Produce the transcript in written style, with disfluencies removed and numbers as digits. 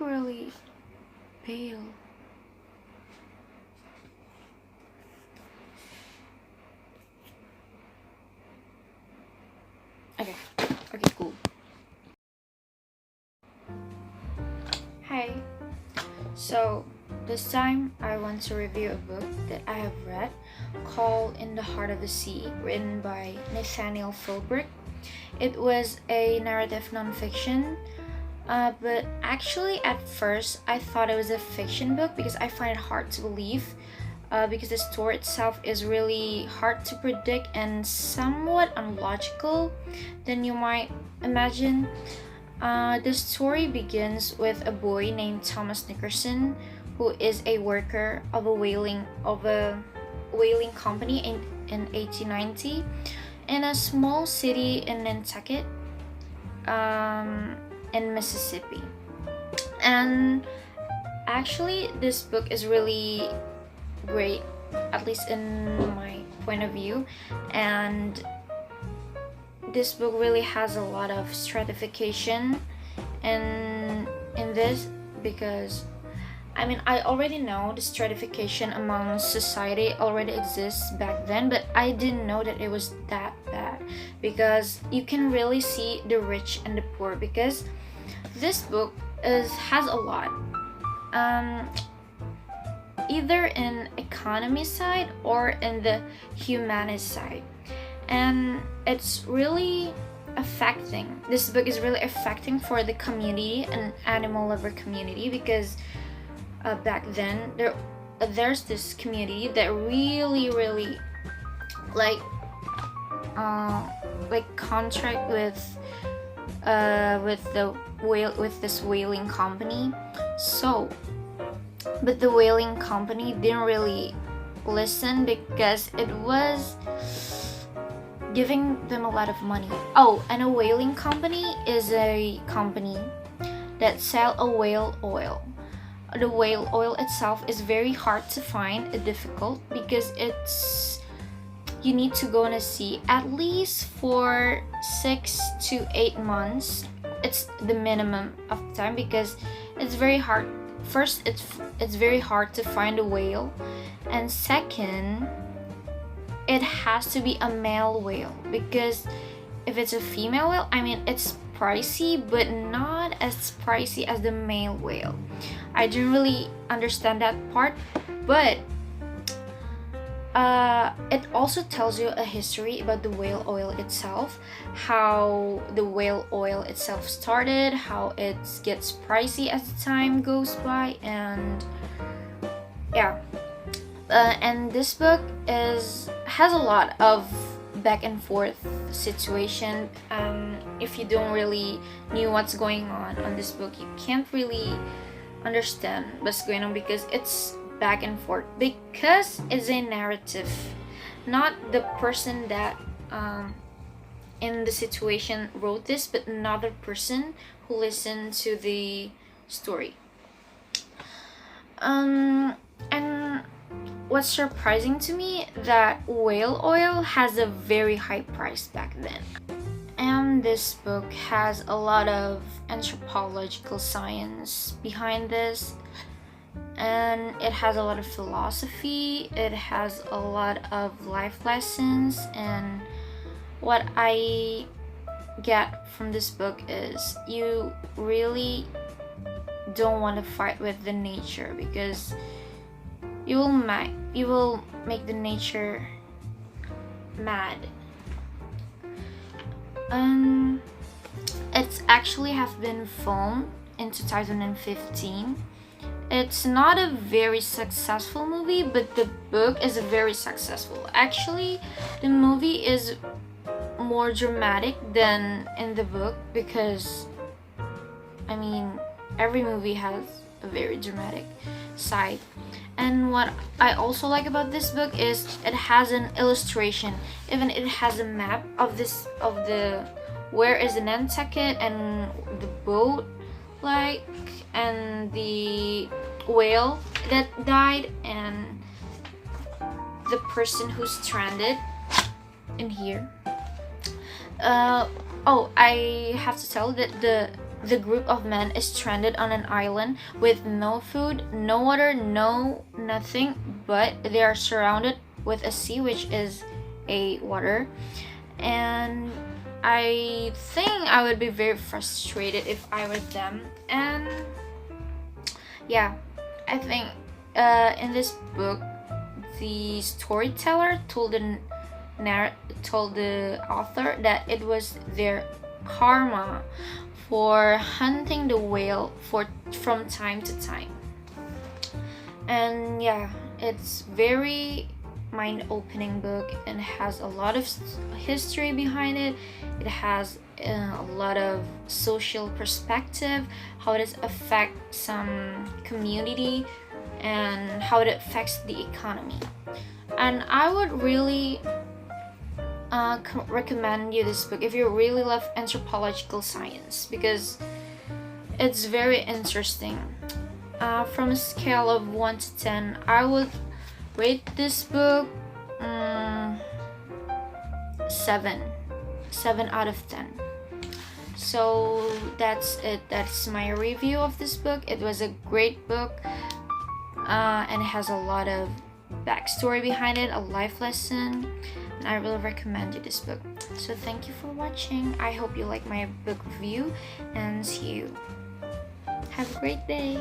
look really pale. Okay, okay, cool. Hi. So, this time I want to review a book that I have read called In the Heart of the Sea, written by Nathaniel Philbrick. It was a narrative nonfiction, but actually, at first, I thought it was a fiction book because I find it hard to believe. Because the story itself is really hard to predict and somewhat unlogical than you might imagine. The story begins with a boy named Thomas Nickerson, who is a worker of a whaling company in 1890 in a small city in Nantucket, in Mississippi. And actually, this book is really great, at least in my point of view, and this book really has a lot of stratification in this, because I mean, I already know the stratification among society already exists back then, but I didn't know that it was that bad, because you can really see the rich and the poor, because this book has a lot, um, either in economy side or in the humanity side, and it's really affecting. This book is really affecting for the community and animal lover community, because back then there's this community that really like contract with this whaling company. So but the whaling company didn't really listen because it was giving them a lot of money. Oh, and a whaling company is a company that sell a whale oil. The whale oil itself is very hard to find and difficult, because you need to go on a sea at least for 6 to 8 months. It's the minimum of time, because it's very hard. First, it's very hard to find a whale, and second, it has to be a male whale, because if it's a female whale, I mean, it's pricey, but not as pricey as the male whale. I didn't really understand that part, but it also tells you a history about the whale oil itself, how the whale oil itself started, how it gets pricey as the time goes by, and yeah. And this book has a lot of back and forth situation. If you don't really knew what's going on this book, you can't really understand what's going on, because it's back and forth, because it's a narrative, not the person that in the situation wrote this, but another person who listened to the story. And what's surprising to me, that whale oil has a very high price back then. And this book has a lot of anthropological science behind this, and it has a lot of philosophy, it has a lot of life lessons. And what I get from this book is you really don't want to fight with the nature, because you will make the nature mad. It's actually have been filmed in 2015. It's not a very successful movie, but the book is very successful. Actually, the movie is more dramatic than in the book, because I mean, every movie has a very dramatic side. And what I also like about this book is it has an illustration. Even it has a map of the where is the Nantucket and the boat, like, and the whale that died, and the person who's stranded in here. Oh, I have to tell that the group of men is stranded on an island with no food, no water, no nothing, but they are surrounded with a sea, which is a water. And I think I would be very frustrated if I were them. And yeah, I think in this book, the storyteller told the author that it was their karma for hunting the whale from time to time. And yeah, it's very mind-opening book and has a lot of history behind it. It has a lot of social perspective, how it affects some community and how it affects the economy. And I would really recommend you this book if you really love anthropological science, because it's very interesting. From a scale of 1 to 10, I would rate this book 7 out of 10. So that's it. That's my review of this book. It was a great book, and it has a lot of backstory behind it, a life lesson, and I really recommend you this book. So thank you for watching. I hope you like my book review, and see you. Have a great day.